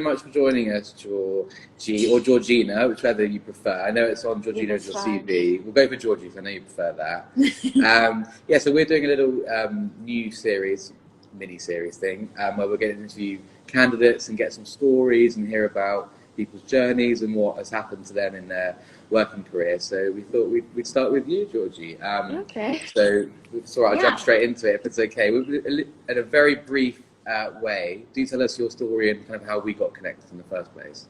much for joining us, Georgie, or Georgina, whichever you prefer. I know it's on Georgina as your CV. We'll go for Georgie, because I know you prefer that. Yeah, so we're doing a little new series, mini-series thing, where we're getting to interview candidates and get some stories and hear about people's journeys and what has happened to them in their working career. So we thought we'd start with you, Georgie. Okay. So I'll jump straight into it, if it's okay. In a very brief way, do tell us your story and kind of how we got connected in the first place.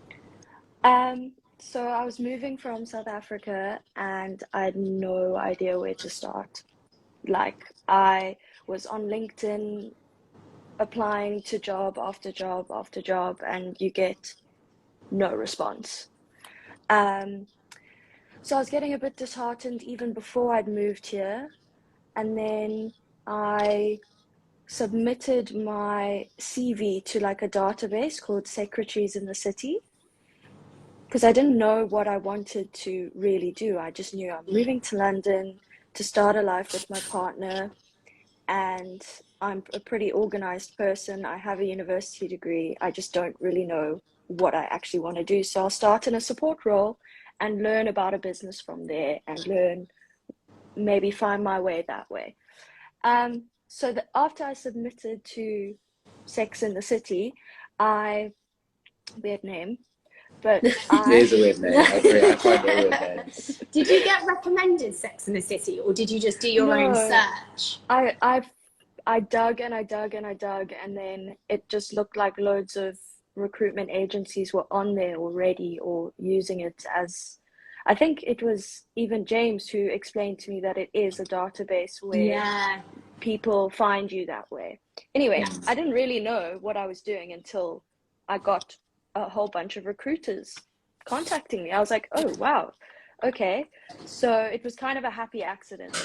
So I was moving from South Africa and I had no idea where to start. Like, I was on LinkedIn applying to job after job after job, and you get no response. So I was getting a bit disheartened even before I'd moved here. And then I submitted my CV to like a database called Secretaries in the City, because I didn't know what I wanted to really do. I just knew I'm moving to London to start a life with my partner, and I'm a pretty organized person. I have a university degree. I just don't really know what I actually want to do. So I'll start in a support role and learn about a business from there, and maybe find my way that way. So after I submitted to Sex in the City, weird name, but It is a weird name. I agree. I find it a weird name. Did you get recommended Sex in the City, or did you just do your own search? I dug and I dug and I dug, and then it just looked like loads of recruitment agencies were on there already or using it as, I think it was even James who explained to me that it is a database where people find you that way. Anyway, I didn't really know what I was doing until I got a whole bunch of recruiters contacting me. I was like, oh, wow. Okay. So it was kind of a happy accident.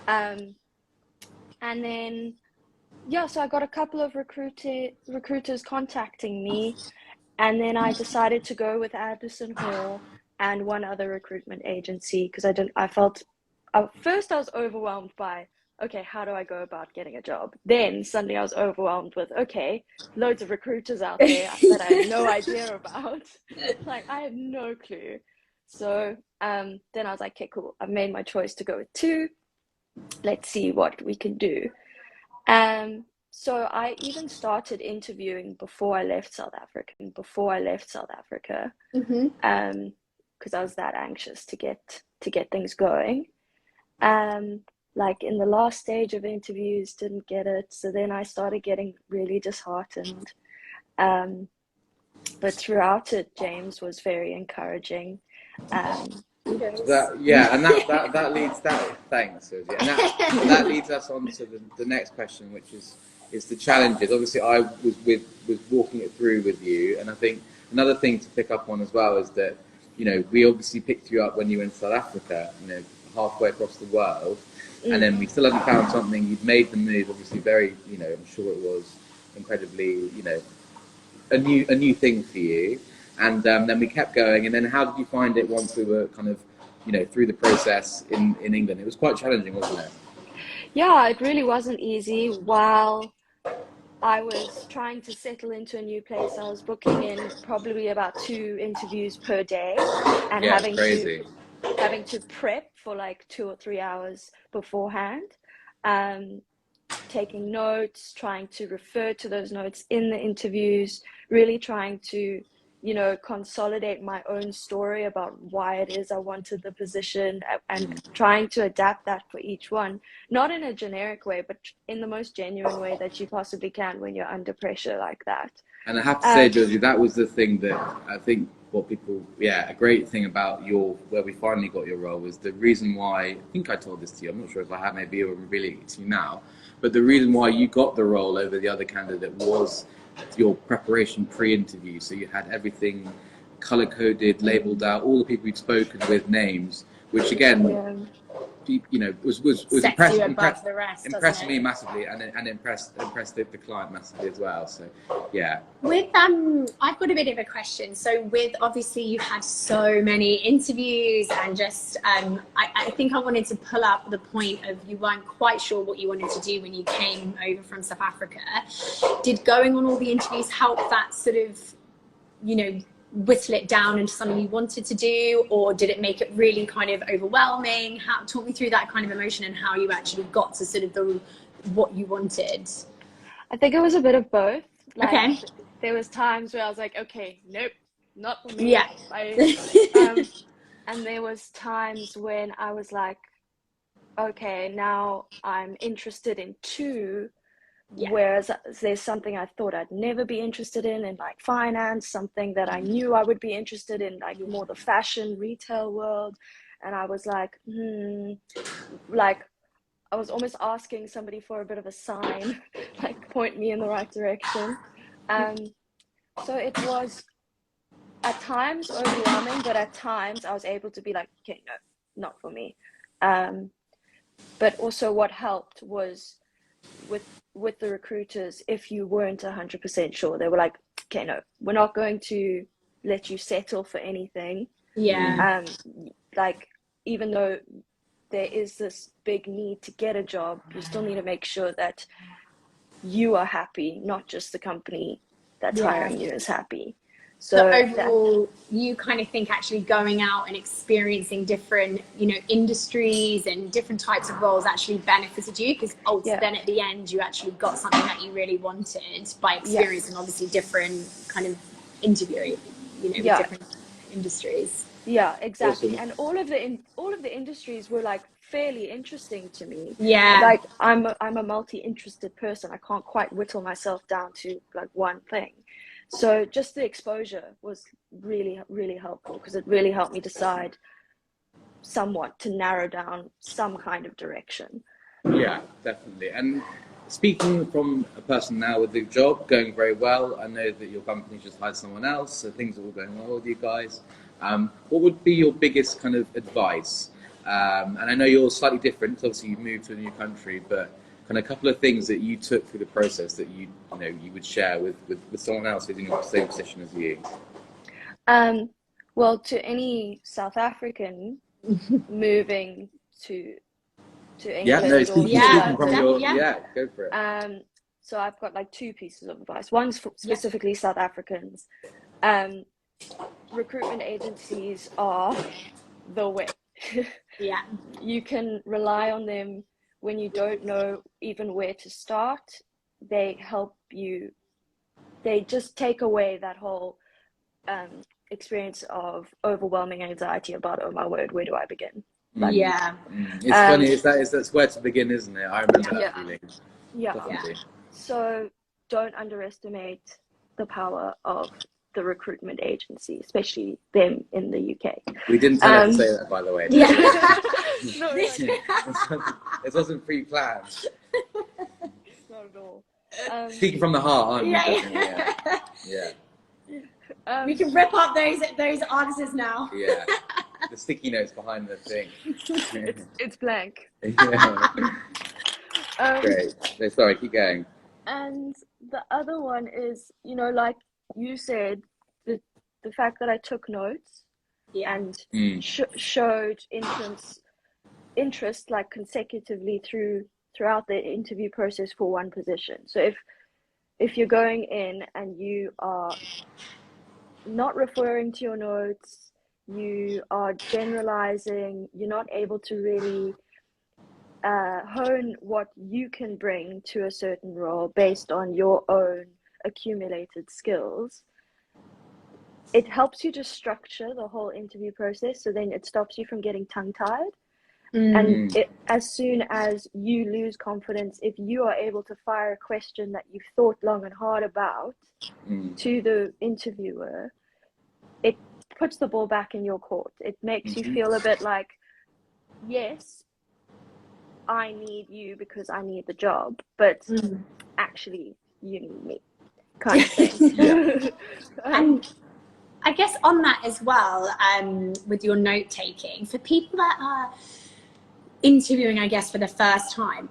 And then, so I got a couple of recruiters contacting me, and then I decided to go with Addison Hall and one other recruitment agency, because first I was overwhelmed by, okay, how do I go about getting a job? Then suddenly I was overwhelmed with, okay, loads of recruiters out there that I have no idea about. Like, I have no clue. So then I was like, okay, cool. I've made my choice to go with two. Let's see what we can do. So I even started interviewing before I left South Africa. Because I was that anxious to get things going. Like in the last stage of interviews, didn't get it. So then I started getting really disheartened. But throughout it, James was very encouraging. That leads thanks, Susie. And that leads us on to the next question, which is the challenges. Obviously, I was walking it through with you, and I think another thing to pick up on as well is that, you know, we obviously picked you up when you went to South Africa, you know, halfway across the world, and then we still hadn't found something. You'd made the move, obviously, very, you know, I'm sure it was incredibly, you know, a new thing for you. And then we kept going. And then how did you find it once we were kind of, you know, through the process in England? It was quite challenging, wasn't it? Yeah, it really wasn't easy. While I was trying to settle into a new place, I was booking in probably about 2 interviews per day, and having to prep for like 2 or 3 hours beforehand, taking notes, trying to refer to those notes in the interviews, really trying to, you know, consolidate my own story about why it is I wanted the position, and trying to adapt that for each one, not in a generic way, but in the most genuine way that you possibly can when you're under pressure like that. And I have to say, Georgie, that was the thing that I think a great thing about where we finally got your role was the reason why, I think I told this to you, I'm not sure if I have, maybe I'm revealing it to you now, but the reason why you got the role over the other candidate was your preparation pre-interview. So you had everything color-coded, labelled out, all the people you'd spoken with, names, which again, you know, was impressed me massively, and impressed the client massively as well. So yeah. With I've got a bit of a question. So with, obviously you've had so many interviews, and just I think I wanted to pull up the point of, you weren't quite sure what you wanted to do when you came over from South Africa. Did going on all the interviews help that sort of you know, whittle it down into something you wanted to do, or did it make it really kind of overwhelming? Talk me through that kind of emotion and how you actually got to sort of what you wanted. I think it was a bit of both. Like, okay. There was times where I was like, okay, nope, not for me. Yeah. And there was times when I was like, okay, now I'm interested in two, whereas there's something I thought I'd never be interested in like finance, something that I knew I would be interested in, like more the fashion retail world. And I was like, like I was almost asking somebody for a bit of a sign, like point me in the right direction. So it was at times overwhelming, but at times I was able to be like, okay, no, not for me. But also what helped was with the recruiters, if you weren't 100% sure, they were like, okay, no, we're not going to let you settle for anything. Like, even though there is this big need to get a job, you still need to make sure that you are happy, not just the company that's hiring you is happy. So overall, you kind of think actually going out and experiencing different, you know, industries and different types of roles actually benefited you, because then at the end you actually got something that you really wanted by experiencing obviously different kind of interviewing, you know, with different industries. Yeah, exactly. And all of the industries were like fairly interesting to me. Like I'm a multi-interested person. I can't quite whittle myself down to like one thing. So just the exposure was really, really helpful, because it really helped me decide somewhat to narrow down some kind of direction. Yeah, definitely. And speaking from a person now with the job going very well, I know that your company just hired someone else, so things are all going well with you guys. What would be your biggest kind of advice? And I know you're slightly different, obviously you moved to a new country, but kind of a couple of things that you took through the process that you would share with someone else who's in the same position as you. Well, to any South African moving to England, speaking from your go for it. So I've got like two pieces of advice. One's for specifically South Africans. Recruitment agencies are the way. You can rely on them when you don't know even where to start. They help you. They just take away that whole experience of overwhelming anxiety about, oh my word, where do I begin? Like, it's funny. That's where to begin, isn't it? I remember that feeling. So don't underestimate the power of the recruitment agency, especially them in the UK. We didn't tell her to say that, by the way. It wasn't pre-planned. Not at all. Speaking from the heart, aren't you? We can rip up those answers now. The sticky notes behind the thing. It's blank. Great. So, sorry, keep going. And the other one is, like you said, the fact that I took notes and showed interest like consecutively throughout the interview process for one position. So if you're going in and you are not referring to your notes, you are generalizing, you're not able to really hone what you can bring to a certain role based on your own accumulated skills, it helps you to structure the whole interview process, so then it stops you from getting tongue-tied. And as soon as you lose confidence, if you are able to fire a question that you've thought long and hard about to the interviewer, it puts the ball back in your court. It makes you feel a bit like, yes, I need you because I need the job, but actually you need me, kind of thing. And I guess on that as well, with your note taking, for people that are interviewing, I guess, for the first time,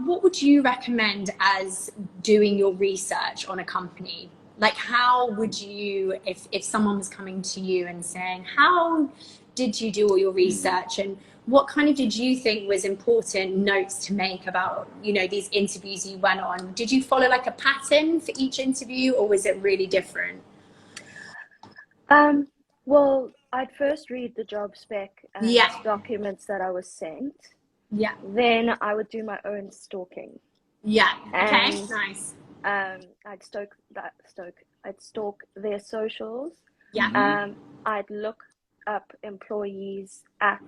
what would you recommend as doing your research on a company? Like, how would you, if someone was coming to you and saying, how did you do all your research, and what kind of did you think was important notes to make about, these interviews you went on? Did you follow like a pattern for each interview, or was it really different? Well, I'd first read the job spec and Yeah. documents that I was sent. Yeah. Then I would do my own stalking. Yeah. Okay. And Nice. I'd stalk their socials. Yeah. I'd look up employees at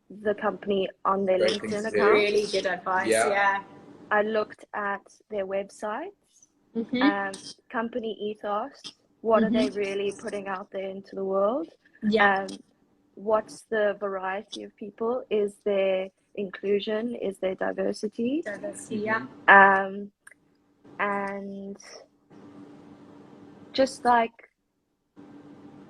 the company on their Great thing to LinkedIn do. account. Really good advice. Yeah. I looked at their websites, company ethos. What are they really putting out there into the world? Yeah. What's the variety of people? Is there inclusion? Is there diversity? Yeah. And just like,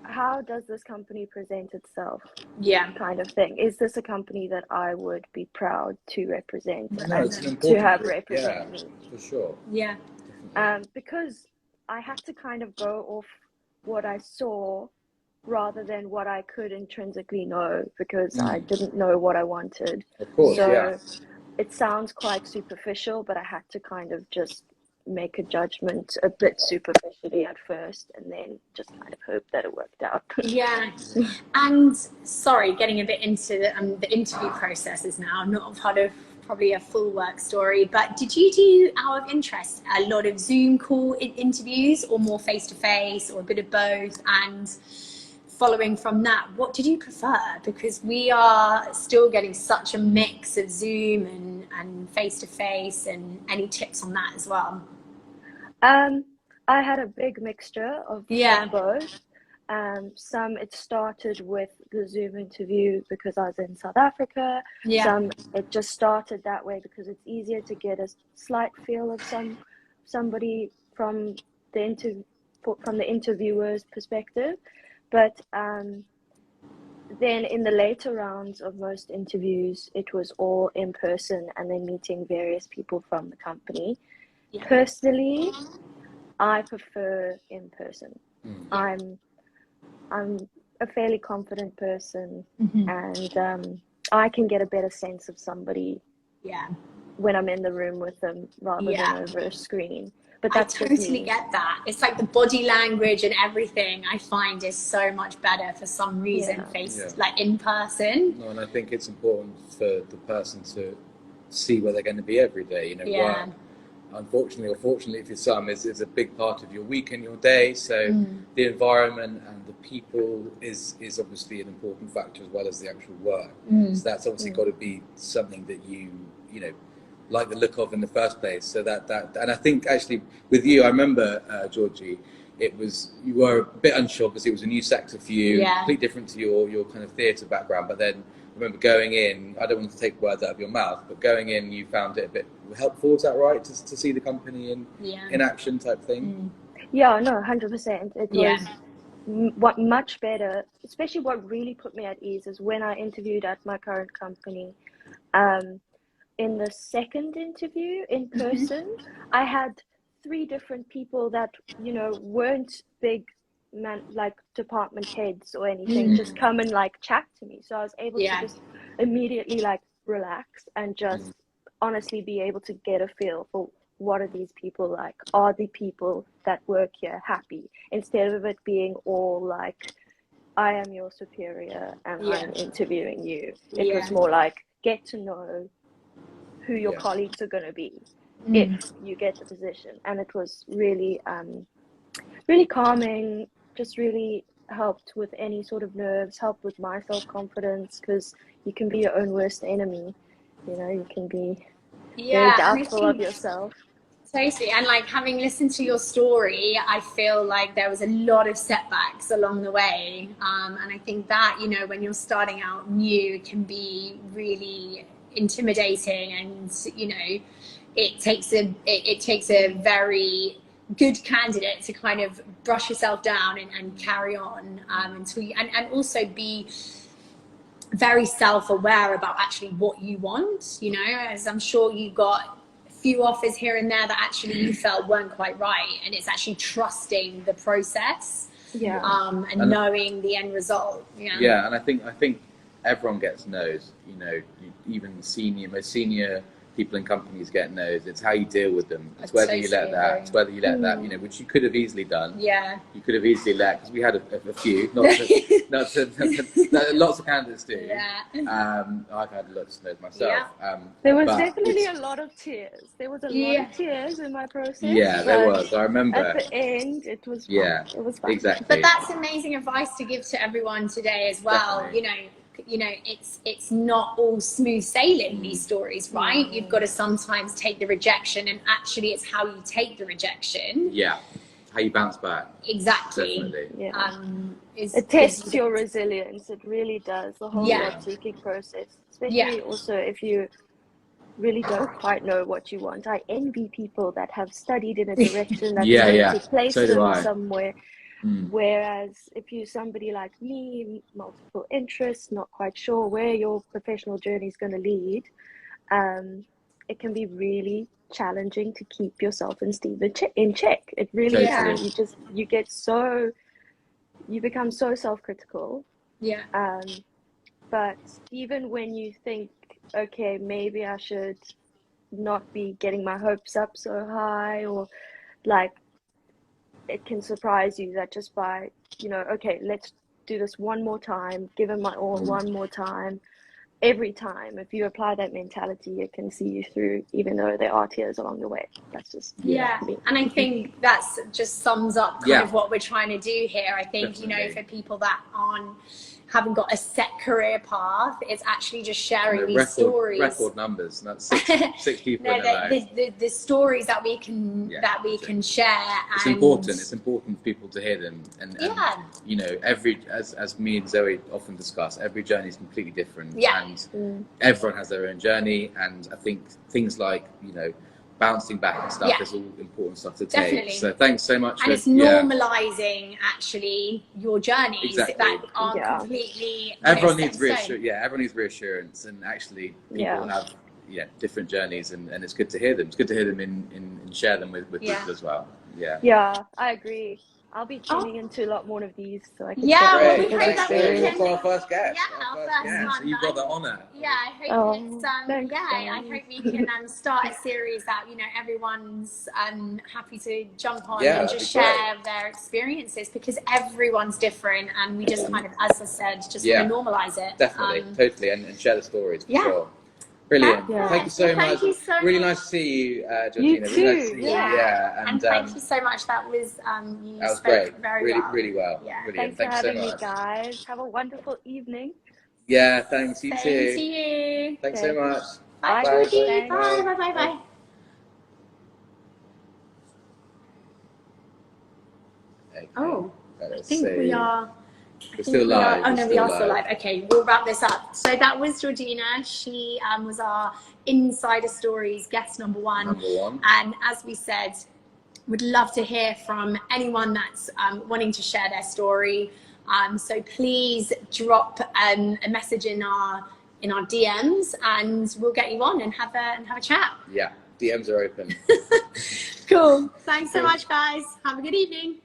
how does this company present itself? Yeah. Kind of thing. Is this a company that I would be proud to represent No, it's an and important to have bit. represent me? For sure. Yeah. Because I had to kind of go off what I saw rather than what I could intrinsically know, because I didn't know what I wanted. Of course, so it sounds quite superficial, but I had to kind of just make a judgment a bit superficially at first, and then just kind of hope that it worked out. Yeah. And sorry, getting a bit into the interview processes now, not part of probably a full work story, but did you do, out of interest, a lot of Zoom call interviews, or more face-to-face, or a bit of both? And following from that, what did you prefer? Because we are still getting such a mix of Zoom and face-to-face, and any tips on that as well? I had a big mixture of both. It started with the Zoom interview because I was in South Africa. It just started that way because it's easier to get a slight feel of somebody from the interviewer's perspective. But then in the later rounds of most interviews, it was all in person and then meeting various people from the company. Personally, I prefer in person. I'm a fairly confident person, and I can get a better sense of somebody when I'm in the room with them rather than over a screen. But that's I totally get that. It's like the body language and everything I find is so much better for some reason like in person. No, and I think it's important for the person to see where they're going to be every day. Work, unfortunately or fortunately for some, is a big part of your week and your day. So the environment and the people is obviously an important factor as well as the actual work. So that's obviously got to be something that you like the look of in the first place. So that and I think actually with you, I remember Georgie, you were a bit unsure because it was a new sector for you, completely different to your kind of theatre background. But then I remember going in, I don't want to take words out of your mouth, but going in, you found it a bit helpful. Is that right, to see the company in action type thing? Yeah, no, 100%. It was much better. Especially what really put me at ease is when I interviewed at my current company. In the second interview in person, I had 3 different people that weren't big like department heads or anything, just come and like chat to me. So I was able to just immediately like relax and just honestly be able to get a feel for what are these people like. Are the people that work here happy? Instead of it being all like, I am your superior and I'm interviewing you. It was more like, get to know who your colleagues are going to be if you get the position. And it was really really calming, just really helped with any sort of nerves, helped with my self-confidence, because you can be your own worst enemy. You can be very doubtful of yourself. Totally. And like, having listened to your story, I feel like there was a lot of setbacks along the way. And I think that, when you're starting out new, it can be really intimidating, and it takes a very good candidate to kind of brush yourself down and carry on, and also be very self-aware about actually what you want, as I'm sure you got a few offers here and there that actually you felt weren't quite right, and it's actually trusting the process and knowing the end result. And I think everyone gets no's, even most senior people in companies get no's. It's how you deal with them. It's I whether you let totally that. agree. It's whether you let that. You know, which you could have easily done. Yeah. You could have easily let, because we had a few. Lots of candidates do. Yeah. I've had lots of no's myself. There was but definitely a it's- lot of tears. There was a lot Yeah. of tears in my process. Yeah, there but was. I remember. At the end, it was fun. Yeah, It was fun. exactly. But that's amazing advice to give to everyone today as well. Definitely. You know, it's not all smooth sailing, these stories, right? You've got to sometimes take the rejection, and actually it's how you take the rejection. Yeah, how you bounce back. Exactly. Definitely. Yeah. It tests your resilience. It really does. The whole job seeking process, especially also if you really don't quite know what you want. I envy people that have studied in a direction that's going to place So do them I. somewhere. Whereas if you're somebody like me, multiple interests, not quite sure where your professional journey is going to lead, it can be really challenging to keep your self-esteem in check. It really is. You become so self-critical. Yeah. But even when you think, okay, maybe I should not be getting my hopes up so high, or like, it can surprise you that just by, okay, let's do this one more time, give it my all one more time. Every time, if you apply that mentality, it can see you through, even though there are tears along the way. That's just me. And I think that's just sums up kind of what we're trying to do here. I think, for people that haven't got a set career path, it's actually just sharing these stories. Record numbers. That's six people in a row. The stories that we can share. It's important. It's important for people to hear them. And as me and Zoe often discuss, every journey is completely different. And everyone has their own journey. And I think things like, bouncing back and stuff is all important stuff to take. Definitely. So thanks so much. And it's normalizing actually your journeys that aren't completely. Everyone needs reassurance. Yeah, everyone needs reassurance, and actually people have different journeys, and it's good to hear them. It's good to hear them and share them with people as well. Yeah, I agree. I'll be tuning into a lot more of these, so I can well, we people's hope that we experience. For our first guest. Our first one. You've got the honour. I hope I hope we can start a series that everyone's happy to jump on and just share their experiences, because everyone's different, and we just kind of, as I said, just want to normalize it. Definitely, totally, and share the stories for sure. Brilliant. Thank you so much. Really nice to see you, Georgina. You too. Really nice to see you. And thank you so much. That was great. Very well. Really well. Yeah. Brilliant. Thanks for having so me, much. guys. Have a wonderful evening. Yeah, thanks. You Same too. to you. Thanks so much. Bye, Georgie. Bye. Okay. Oh, Let's I think see. we are. We're still live. We are still live. Okay, we'll wrap this up. So that was Georgina. She was our Insider Stories guest number one. And as we said, would love to hear from anyone that's wanting to share their story. So please drop a message in our DMs, and we'll get you on and have a chat. Yeah, DMs are open. Cool. Thanks so much, guys. Have a good evening.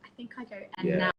I think I go end now.